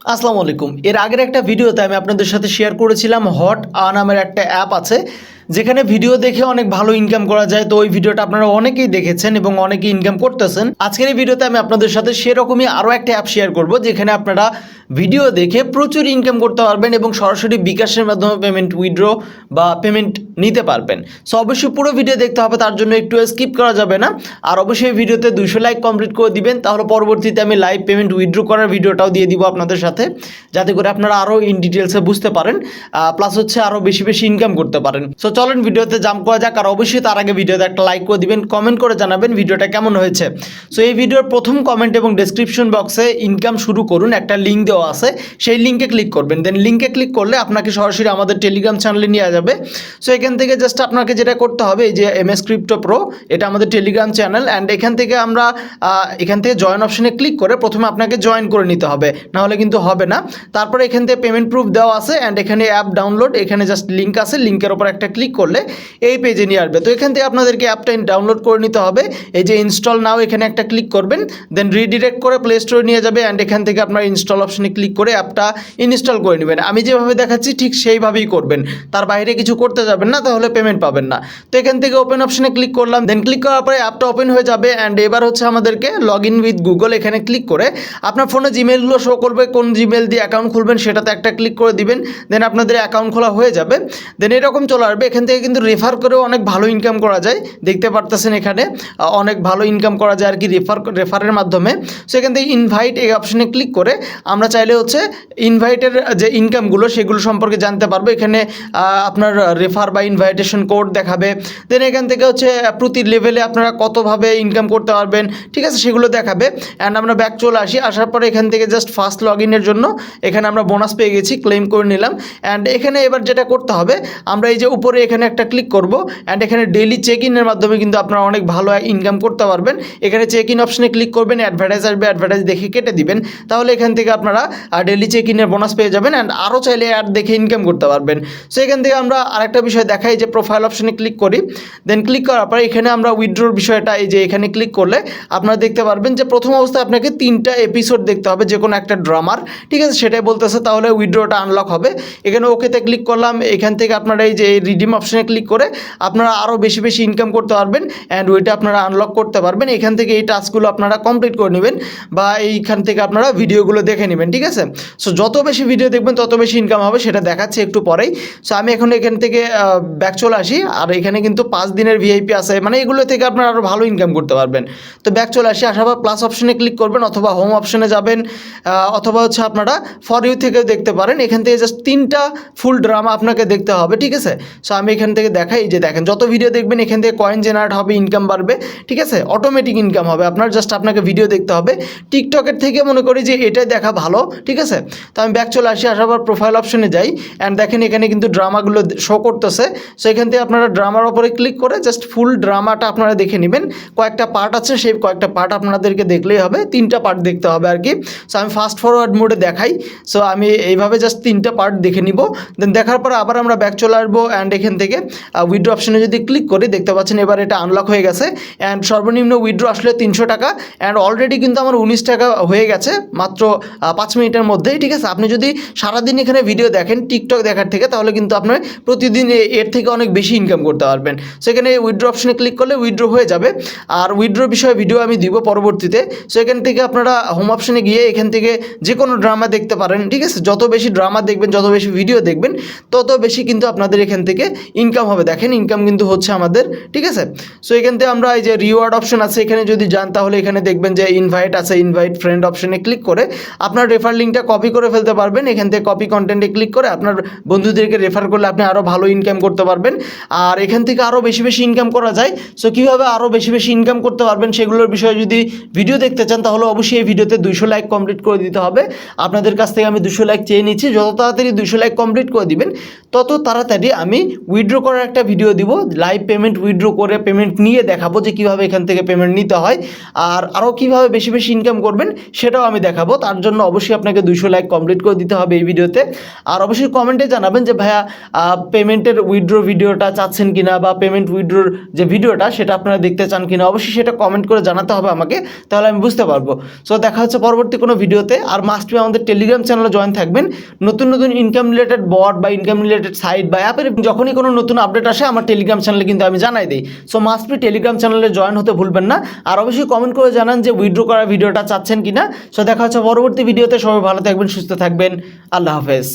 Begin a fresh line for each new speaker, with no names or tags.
আসসালামু আলাইকুম। এর আগের একটা ভিডিওতে আমি আপনাদের সাথে শেয়ার করেছিলাম হট নামের একটা অ্যাপ আছে, যেখানে ভিডিও দেখে অনেক ভালো ইনকাম করা যায়। তো ওই ভিডিওটা আপনারা অনেকেই দেখেছেন এবং অনেকেই ইনকাম করতেছেন। আজকের এই ভিডিওতে আমি আপনাদের সাথে সেরকমই আরও একটা অ্যাপ শেয়ার করব, যেখানে আপনারা ভিডিও দেখে প্রচুর ইনকাম করতে পারবেন এবং সরাসরি বিকাশের মাধ্যমে পেমেন্ট উইথড্র বা পেমেন্ট নিতে পারবেন। সো অবশ্যই পুরো ভিডিও দেখতে হবে, তার জন্য একটু স্কিপ করা যাবে না। আর অবশ্যই ভিডিওতে 200 লাইক কমপ্লিট করে দিবেন, তাহলে পরবর্তীতে আমি লাইভ পেমেন্ট উইথড্র করার ভিডিওটাও দিয়ে দিব আপনাদের সাথে, যাতে করে আপনারা আরও ইন ডিটেলসে বুঝতে পারেন, প্লাস হচ্ছে আরও বেশি বেশি ইনকাম করতে পারেন। সো চলেন ভিডিওতে জাম্প করা যাক। আর অবশ্যই তার আগে ভিডিওতে একটা লাইক করে দিবেন, কমেন্ট করে জানাবেন ভিডিওটা কেমন হয়েছে। সো এই ভিডিওর প্রথম কমেন্ট এবং ডেসক্রিপশন বক্সে ইনকাম শুরু করুন একটা লিঙ্ক দেওয়া আছে, সেই লিঙ্কে ক্লিক করবেন। দেন লিঙ্কে ক্লিক করলে আপনাকে সরাসরি আমাদের টেলিগ্রাম চ্যানেলে নিয়ে যাবে। সো এখান থেকে জাস্ট আপনাকে যেটা করতে হবে, এই যে MS ক্রিপ্টো প্রো, এটা আমাদের টেলিগ্রাম চ্যানেল। অ্যান্ড এখান থেকে আমরা এখান থেকে জয়েন অপশনে ক্লিক করে প্রথমে আপনাকে জয়েন করে নিতে হবে, নাহলে কিন্তু হবে না। তারপরে এখান থেকে পেমেন্ট প্রুফ দেওয়া আছে, অ্যান্ড এখানে অ্যাপ ডাউনলোড, এখানে জাস্ট লিঙ্ক আছে, লিঙ্কের ওপর একটা ক্লিক করলে এই পেজে নিয়ে আসবে। তো এখান থেকে আপনাদেরকে অ্যাপটা ডাউনলোড করে নিতে হবে। এই যে ইনস্টল নাও, এখানে একটা ক্লিক করবেন, দেন রিডিরেক্ট করে প্লে স্টোরে নিয়ে যাবে। অ্যান্ড এখান থেকে আপনার ইনস্টল অপশনে ক্লিক করে অ্যাপটা ইনস্টল করে নেবেন। আমি যেভাবে দেখাচ্ছি ঠিক সেইভাবেই করবেন, তার বাইরে কিছু করতে যাবেন না, তাহলে পেমেন্ট পাবেন না। তো এখান থেকে ওপেন অপশনে ক্লিক করলাম, দেন ক্লিক করার পরে অ্যাপটা ওপেন হয়ে যাবে। অ্যান্ড এবার হচ্ছে আমাদেরকে লগ ইন উইথ গুগল, এখানে ক্লিক করে আপনার ফোনে জিমেলগুলো শো করবে, কোন জিমেল দিয়ে অ্যাকাউন্ট খুলবেন সেটাতে একটা ক্লিক করে দিবেন। দেন আপনাদের অ্যাকাউন্ট খোলা হয়ে যাবে। দেন এরকম চলে আসবে। এখান থেকে কিন্তু রেফার করেও অনেক ভালো ইনকাম করা যায়, দেখতে পারতেছেন এখানে অনেক ভালো ইনকাম করা যায় আর কি রেফারের মাধ্যমে। সো এখান থেকে ইনভাইট এই অপশনে ক্লিক করে আমরা চাইলে হচ্ছে ইনভাইটের যে ইনকামগুলো সেগুলো সম্পর্কে জানতে পারবো। এখানে আপনার রেফার বা ইনভাইটেশন কোড দেখাবে। দেন এখান থেকে হচ্ছে প্রতি লেভেলে আপনারা কতভাবে ইনকাম করতে পারবেন, ঠিক আছে, সেগুলো দেখাবে। অ্যান্ড আমরা ব্যাক চলে আসি, আসার পরে এখান থেকে জাস্ট ফার্স্ট লগ ইনের জন্য এখানে আমরা বোনাস পেয়ে গেছি, ক্লেম করে নিলাম। অ্যান্ড এখানে এবার যেটা করতে হবে, আমরা এই যে উপরে এখানে একটা ক্লিক করব। অ্যান্ড এখানে ডেইলি চেক ইনের মাধ্যমে কিন্তু আপনারা অনেক ভালো ইনকাম করতে পারবেন। এখানে চেক ইন অপশনে ক্লিক করবেন, অ্যাডভার্টাইজ আসবে, অ্যাডভার্টাইজ দেখে কেটে দিবেন, তাহলে এখান থেকে আপনারা ডেইলি চেক ইনের বোনাস পেয়ে যাবেন। অ্যান্ড আরও চাইলে অ্যাড দেখে ইনকাম করতে পারবেন। সো এখান থেকে আমরা আরেকটা বিষয় দেখাই, যে প্রোফাইল অপশনে ক্লিক করি। দেন ক্লিক করার পরে এখানে আমরা উইথড্রোর বিষয়টা, এই যে এখানে ক্লিক করলে আপনারা দেখতে পারবেন যে প্রথম অবস্থায় আপনাকে 3টা এপিসোড দেখতে হবে যে কোনো একটা ড্রামার, ঠিক আছে, সেটাই বলতেছে, তাহলে উইথড্রোটা আনলক হবে। এখানে ওকেতে ক্লিক করলাম। এখান থেকে আপনারা এই যে রিডিম অপশনে ক্লিক করে আপনারা আরও বেশি বেশি ইনকাম করতে পারবেন, অ্যান্ড ওইটা আপনারা আনলক করতে পারবেন। এখান থেকে এই টাস্কগুলো আপনারা কমপ্লিট করে নেবেন, বা এইখান থেকে আপনারা ভিডিওগুলো দেখে নেবেন, ঠিক আছে। সো যত বেশি ভিডিও দেখবেন তত বেশি ইনকাম হবে, সেটা দেখাচ্ছি একটু পরেই। সো আমি এখন এখান থেকে ব্যাক চলে আসি। আর এখানে কিন্তু 5 দিনের VIP আছে, মানে এগুলো থেকে আপনারা আরও ভালো ইনকাম করতে পারবেন। তো ব্যাক চলে আসি, আসার পর প্লাস অপশনে ক্লিক করবেন, অথবা হোম অপশনে যাবেন, অথবা হচ্ছে আপনারা ফর ইউ থেকে দেখতে পারেন। এখান থেকে জাস্ট 3টা ফুল ড্রামা আপনাকে দেখতে হবে, ঠিক আছে। সো আমি এখান থেকে দেখাই, যে দেখেন যত ভিডিও দেখবেন এখান থেকে কয়েন জেনারেট হবে, ইনকাম বাড়বে, ঠিক আছে, অটোমেটিক ইনকাম হবে আপনার। জাস্ট আপনাকে ভিডিও দেখতে হবে। টিকটকের থেকে মনে করি যে এটাই দেখা ভালো, ঠিক আছে। তো আমি ব্যাক চলে আসি, আসার পর প্রোফাইল অপশনে যাই। অ্যান্ড দেখেন এখানে কিন্তু ড্রামাগুলো শো করতেছে। সো এখান থেকে আপনারা ড্রামার ওপরে ক্লিক করে জাস্ট ফুল ড্রামাটা আপনারা দেখে নেবেন। কয়েকটা পার্ট আছে, সেই কয়েকটা পার্ট আপনাদেরকে দেখলেই হবে, 3টা পার্ট দেখতে হবে আর কি। সো আমি ফাস্ট ফরওয়ার্ড মোডে দেখাই। সো আমি এইভাবে জাস্ট 3টা পার্ট দেখে নিব। দেন দেখার পর আবার আমরা ব্যাক চলে আসবো। অ্যান্ড এখান থেকে উইথড্র অপশনে যদি ক্লিক করি, দেখতে পাচ্ছেন এবার এটা আনলক হয়ে গেছে। অ্যান্ড সর্বনিম্ন উইথড্র আসলে 300 টাকা। অ্যান্ড অলরেডি কিন্তু আমার 19 টাকা হয়ে গেছে মাত্র 5 মিনিটের মধ্যেই, ঠিক আছে। আপনি যদি সারাদিন এখানে ভিডিও দেখেন টিকটক দেখার থেকে, তাহলে কিন্তু আপনার প্রতিদিন এর থেকে অনেক বেশি ইনকাম করতে পারবেন। সেখানে উইথড্র অপশনে ক্লিক করলে উইথড্র হয়ে যাবে। আর উইথড্র বিষয়ে ভিডিও আমি দিব পরবর্তীতে। সো এখান থেকে আপনারা হোম অপশনে গিয়ে এখান থেকে যে কোনো ড্রামা দেখতে পারেন, ঠিক আছে। যত বেশি ড্রামা দেখবেন, যত বেশি ভিডিও দেখবেন, তত বেশি কিন্তু আপনাদের এখান থেকে ইনকাম হবে। দেখেন ইনকাম কিন্তু হচ্ছে আমাদের, ঠিক আছে। সো এখান থেকে আমরা এই যে রিওয়ার্ড অপশন আছে, এখানে যদি যান তাহলে এখানে দেখবেন যে ইনভাইট আছে, ইনভাইট ফ্রেন্ড অপশনে ক্লিক করে আপনার রেফার লিঙ্কটা কপি করে ফেলতে পারবেন। এখান থেকে কপি কন্টেন্টে ক্লিক করে আপনার বন্ধুদেরকে রেফার করলে আপনি আরও ভালো ইনকাম করতে পারবেন। আর এখান থেকে আরও বেশি বেশি ইনকাম করা যায়। সো কীভাবে আরও বেশি বেশি ইনকাম করতে পারবেন সেগুলোর বিষয়ে যদি ভিডিও দেখতে চান, তাহলে অবশ্যই এই ভিডিওতে 200 লাইক কমপ্লিট করে দিতে হবে। আপনাদের কাছ থেকে আমি 200 লাইক চেয়ে নিচ্ছি। যত তাড়াতাড়ি 200 লাইক কমপ্লিট করে দিবেন, তত তাড়াতাড়ি আমি উইথড্র করার একটা ভিডিও দিব, লাইভ পেমেন্ট উইথড্র করে পেমেন্ট নিয়ে দেখাবো যে কীভাবে এখান থেকে পেমেন্ট নিতে হয়, আর আরও কীভাবে বেশি বেশি ইনকাম করবেন সেটাও আমি দেখাবো। তার জন্য অবশ্যই আপনাকে 200 লাইক কমপ্লিট করে দিতে হবে এই ভিডিওতে। আর অবশ্যই কমেন্টে জানাবেন যে ভাইয়া পেমেন্টের উইথড্র ভিডিওটা চাচ্ছেন কিনা, বা পেমেন্ট উইথড্রর যে ভিডিওটা সেটা আপনারা দেখতে চান কিনা, অবশ্যই সেটা কমেন্ট করে জানাতে হবে আমাকে, তাহলে আমি বুঝতে পারবো। সো দেখা হচ্ছে পরবর্তী কোনো ভিডিওতে। আর মাস্ট বি আমাদের টেলিগ্রাম চ্যানেলে জয়েন থাকবেন। নতুন নতুন ইনকাম রিলেটেড বট বা ইনকাম রিলেটেড সাইট বা অ্যাপের যখনই কোনো নতুন আপডেট আসে আমার টেলিগ্রাম চ্যানেলে কিন্তু আমি জানাই দিই। সো মাস্ট বি টেলিগ্রাম চ্যানেলে জয়েন হতে ভুলবেন না। আর অবশ্যই কমেন্ট করে জানান যে উইথড্র করার ভিডিওটা চাচ্ছেন কিনা। সো দেখা হচ্ছে পরবর্তী ভিডিওতে। সবাই ভালো থাকবেন, সুস্থ থাকবেন। আল্লাহ হাফেজ।